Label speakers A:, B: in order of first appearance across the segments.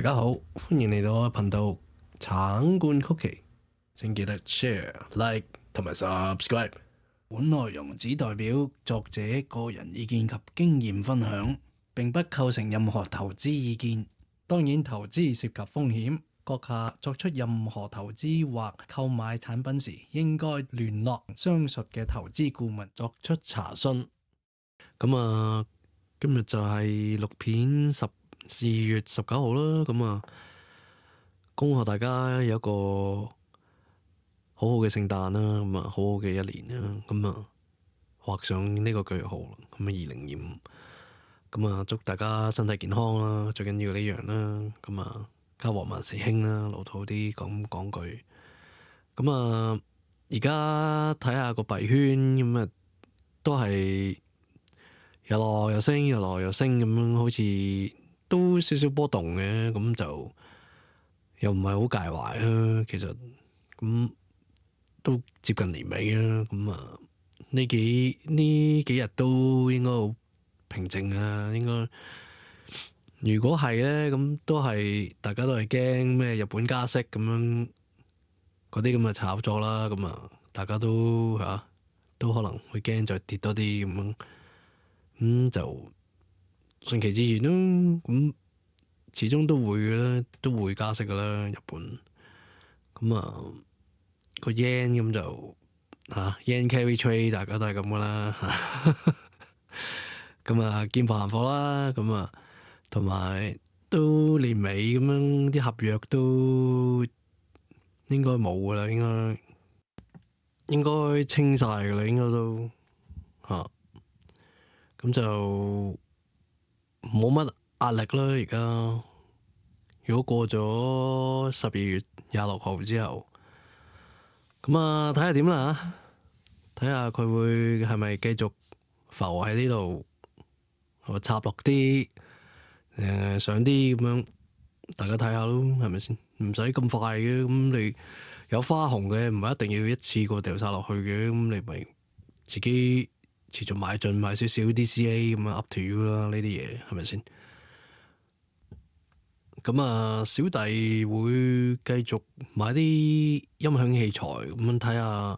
A: 家好，歡迎嚟到我嘅頻道橙罐曲奇，請記得 share、like 同埋 subscribe。本內容只代表作者個人意見及經驗分享，並不構成任何投資意見。當然，投資涉及風險，閣下作出任何投資或購買產品時，應該聯絡相熟嘅投資顧問作出查詢。咁今日就係錄片12月19號啦。恭賀大家有一個好好嘅聖誕啦，好好嘅一年啦，畫上呢個句號啦。2025，祝大家身體健康啦，最緊要呢樣啦。家和萬事興啦，老土啲講句。而家睇下個幣圈都係日落又升，日落又升咁樣，好似都少少波動嘅，咁就又唔係好介懷啦。其實都接近年尾啦，呢幾日都應該好平靜啊。應該如果係咧，咁大家都係驚咩日本加息咁樣嗰啲咁嘅炒作啦。大家都可能會驚再跌多啲咁樣，就順其自然咯。始終都會嘅啦，都會加息噶啦。日本個 yen 咁就yen carry trade，大家都係咁噶啦。見貨行貨啦。同埋都年尾咁樣，啲合約都應該冇噶啦，應該清晒噶啦，應該都咁就冇乜壓力啦。而家如果過咗12月26號之後，睇下點啦。睇下佢會係咪繼續浮喺呢度，插落啲上啲咁樣，大家睇下咯，係咪先？唔使咁快嘅。你有花紅嘅，唔係一定要一次過掉晒落去嘅。你咪自己持續買進，買少少 DCA 咁up to you 啦。呢啲嘢係咪先？小弟會繼續買啲音響器材，睇下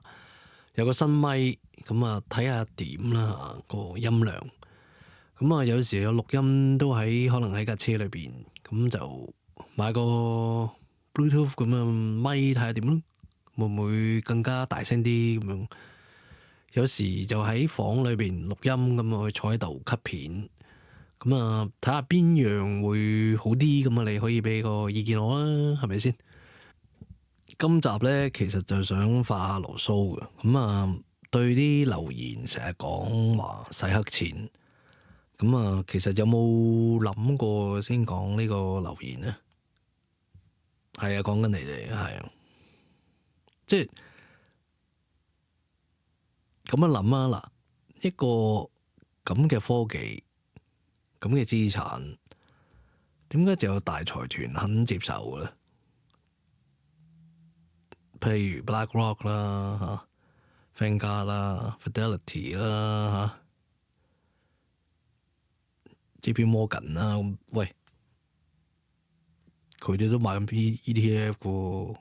A: 有個新咪，睇下點啦，個音量。有時有錄音都可能喺架車裏邊，咁就買個 Bluetooth 咁嘅咪睇下點咯，會唔會更加大聲啲咁樣？有時就喺房裏邊錄音，去坐喺度 cut 片，睇下邊樣會好啲，你可以俾個意見我啦，係咪先？今集咧其實就想發下牢騷嘅，對啲留言成日講話洗黑錢。其實有冇諗過先講呢個留言呢？係講緊你哋係即係咁樣諗啊。嗱，一個咁嘅科技，咁嘅資產，點解就有大財團肯接受嘅咧？譬如 BlackRock 啦、Vanguard 啦、Fidelity 啦、JP Morgan 啦，喂，佢哋都買緊 ETF 嘅，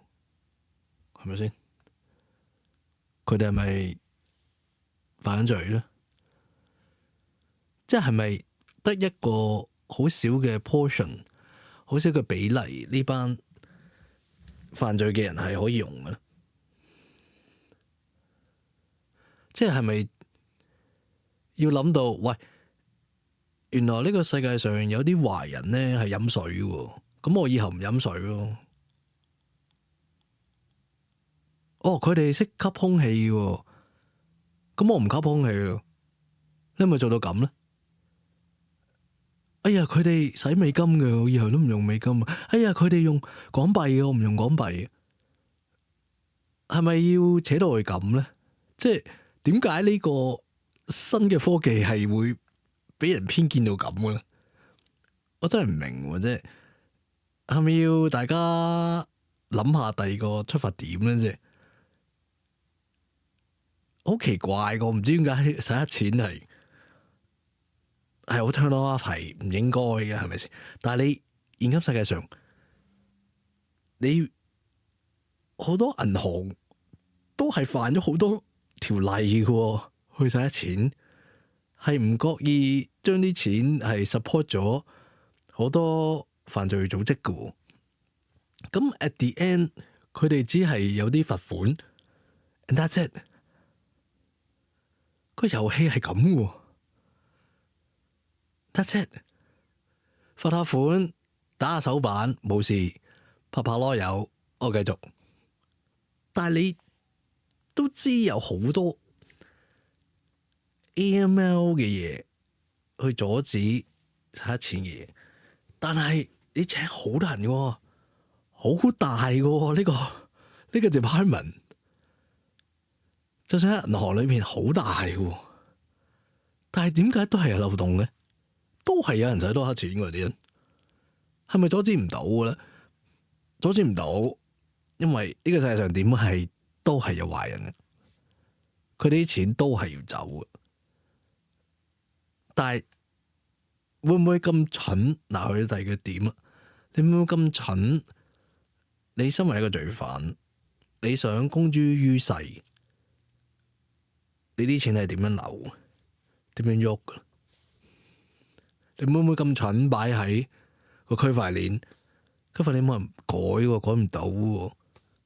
A: 係咪先？佢哋係咪犯緊罪咧？即係咪得一個好少嘅 portion， 好少嘅比例，呢班犯罪嘅人係可以用嘅咧？即係咪要諗到，喂，原來呢個世界上有啲壞人咧係飲水嘅，咁我以後唔飲水咯。佢哋識吸空氣嘅，咁我唔吸空氣咯。你係咪做到咁咧？哎呀，佢哋使美金嘅，我以後都唔用美金啊！哎呀，佢哋用港幣嘅，我唔用港幣。係咪要扯到去咁咧？即係點解呢個新嘅科技係會俾人偏見到咁嘅咧？我真係唔明，即係咪要大家諗下第二個出發點咧？即係好奇怪個，唔知點解洗黑錢係好 turn off，係唔應該嘅，係咪先？但係你現今世界上你好多銀行都係犯咗好多條例嘅，去洗黑錢係唔覺意將啲錢係 support 咗好多犯罪組織嘅。咁 at the end 佢哋只係有啲罰款 and that's it。個遊戲係咁嘅，that's it。罰下款，打下手板冇事，拍拍籮柚，我繼續。但係你都知有好多 AML 嘅嘢去阻止洗黑錢嘅嘢，但係你請好多人嘅，好大嘅呢個 department， 就算喺銀行裏面好大嘅，但係點解都係有漏洞嘅？都係有人使多黑錢嘅啲人，係咪阻止唔到嘅咧？阻止唔到，因為呢個世界上點係都係有壞人嘅，佢哋啲錢都係要走嘅。但係會唔會咁蠢？嗱，去到第二個點啊，你會唔會咁蠢？你身為一個罪犯，你想公諸於世，你啲錢係點樣流？點樣喐㗎？你會唔會咁蠢擺喺個區塊鏈？區塊鏈冇人改喎，改唔到喎，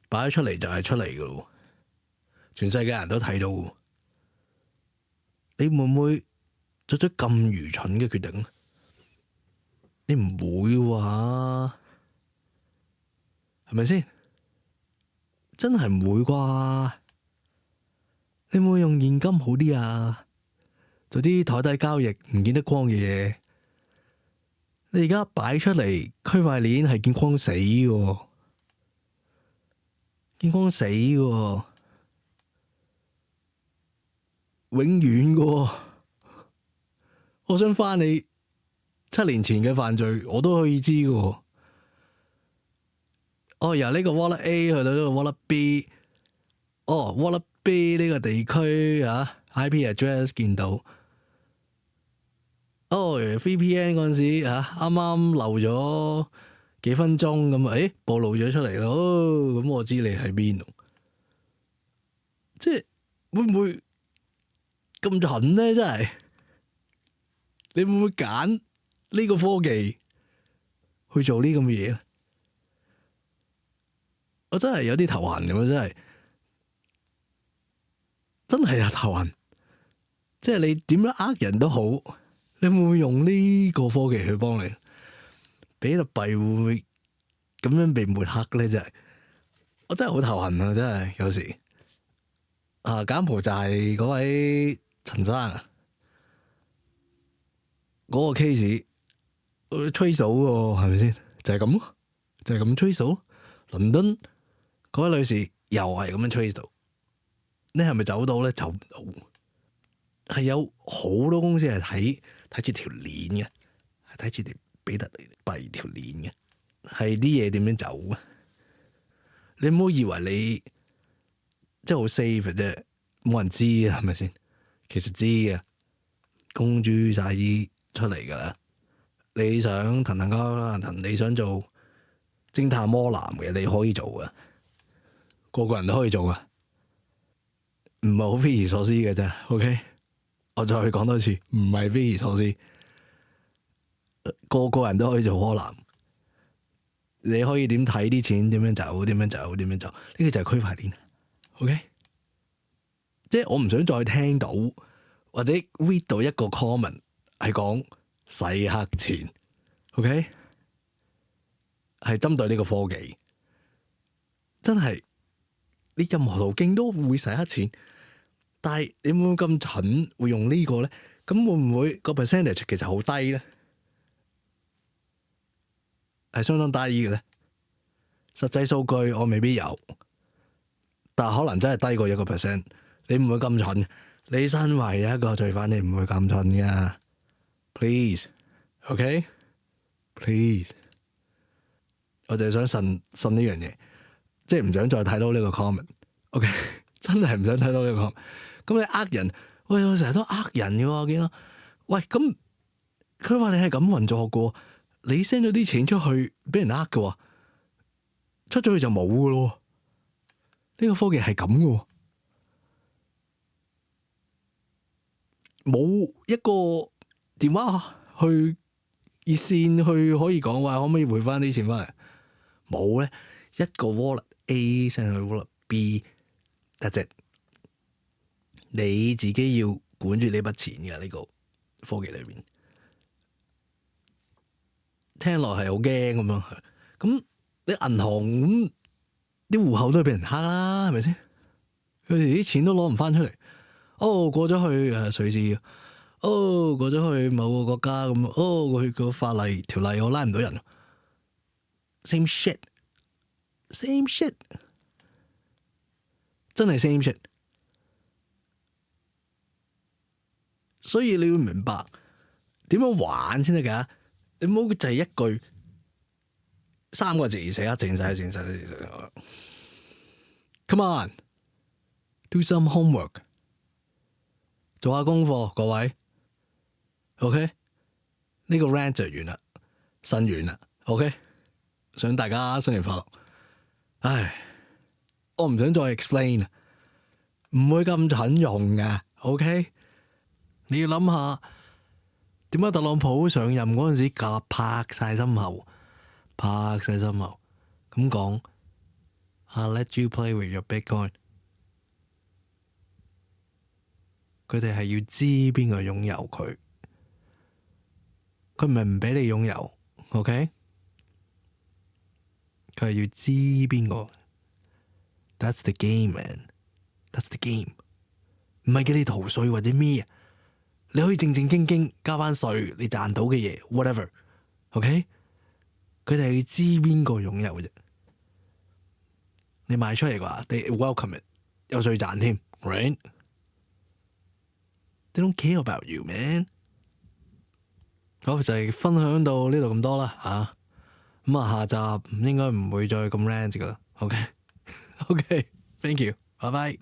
A: 擺咗出嚟就係出嚟㗎咯，全世界人都睇到。你會唔會做咗咁愚蠢嘅決定？你唔會喎，係咪先？真係唔會啩？你會唔會用現金好啲啊？做啲台底交易唔見得光嘅嘢。你而家擺出嚟區塊鏈係見光死嘅，見光死嘅，永遠嘅。我想翻你7年前嘅犯罪，我都可以知嘅。哦，由呢個 Wallet A 去到呢個 Wallet B， 哦 Wallet B 呢個地區IP address 見到。哦 VPN 嗰陣時啱啱漏咗幾分鐘咁暴露咗出嚟咯，咁我知你喺邊度。即係會唔會咁蠢咧？真係，你會唔會揀呢個科技去做呢咁嘅嘢咧？我真係有啲頭痕咁，真係有頭痕。即係你點樣呃人都好，你會唔會用呢個科技去幫你？比特幣會唔會咁樣被抹黑咧？真係，我真係好頭痕啊！真係有時柬埔寨嗰位陳生嗰個 case trace 到喎，係咪先？就係咁咯，就係咁 trace 到。倫敦嗰位女士又係咁樣 trace 到，你係咪走到咧？走唔到，係有好多公司係睇住條鏈嘅，係睇住條比特幣條鏈嘅，係啲嘢點樣走啊？你唔好以為你即係好 safe 嘅啫，冇人知啊，係咪先？其實知嘅，公諸晒啲出嚟噶啦。你想騰加騰，你想做偵探魔男嘅，你可以做嘅，個個人都可以做嘅，唔係好匪夷所思嘅啫。OK，我再講多次，唔係匪夷所思，個個人都可以做魔男。你可以點睇啲錢點樣走，點樣走，點樣走？呢個就係區塊鏈。OK，即係我唔想再聽到或者 read 到一個 comment 係講洗黑錢。OK，係針對呢個科技，真係你任何途徑都會洗黑錢，但係你會唔會咁蠢會用呢個咧？咁會唔會個 percentage 其實好低咧？係相當低嘅咧。實際數據我未必有，但可能真係低過1%。你唔會咁蠢，你身為一個罪犯，你唔會咁蠢噶。Please，OK，Please，我就係想信呢樣嘢，即係唔想再睇到呢個 comment。OK，真係唔想睇到呢個 comment。咁你呃人，喂，我成日都呃人嘅喎，我見到，喂，咁佢話你係咁運作嘅，你 send 咗啲錢出去俾人呃嘅，出咗去就冇噶咯。呢個科技係咁噶，冇一個電話去熱線去可以講話可唔可以回翻啲錢翻嚟？冇咧，一個 wallet A send 去 wallet B，that's it。你自己要管住呢筆錢嘅呢個科技裏邊，聽落係好驚咁樣。咁你銀行咁啲戶口都係俾人黑啦，係咪先？佢哋啲錢都攞唔翻出嚟。哦，過咗去瑞士，哦，過咗去某個國家咁，哦，佢個法例條例我拉唔到人。Same shit，same shit，真係 same shit。所以你要明白點樣玩先得㗎。你唔好就係一句3個字寫啊，靜晒。Come on， do some homework， 做下功課，各位。OK， 呢個 rant 就完啦，新完啦。OK， 想大家新年快樂。唉，我唔想再 explain 啦，唔會咁蠢用㗎。OK。你要諗下點解特朗普上任嗰陣時拍晒心口咁講，I'll let you play with your Bitcoin。佢哋係要知邊個擁有佢，佢唔係唔俾你擁有 ，OK？ 佢係要知邊個。That's the game, man. That's the game。唔係叫你逃稅或者咩啊？你可以正正經經交翻稅，你賺到嘅嘢 ，whatever，OK？ 佢哋係要知邊個擁有嘅啫。你賣出嚟嘅話，they welcome it， 有稅賺添 ，right？ They don't care about you, man。好，就係分享到呢度咁多啦嚇。咁下集應該唔會再咁 rant 噶啦。OK，thank you，拜拜。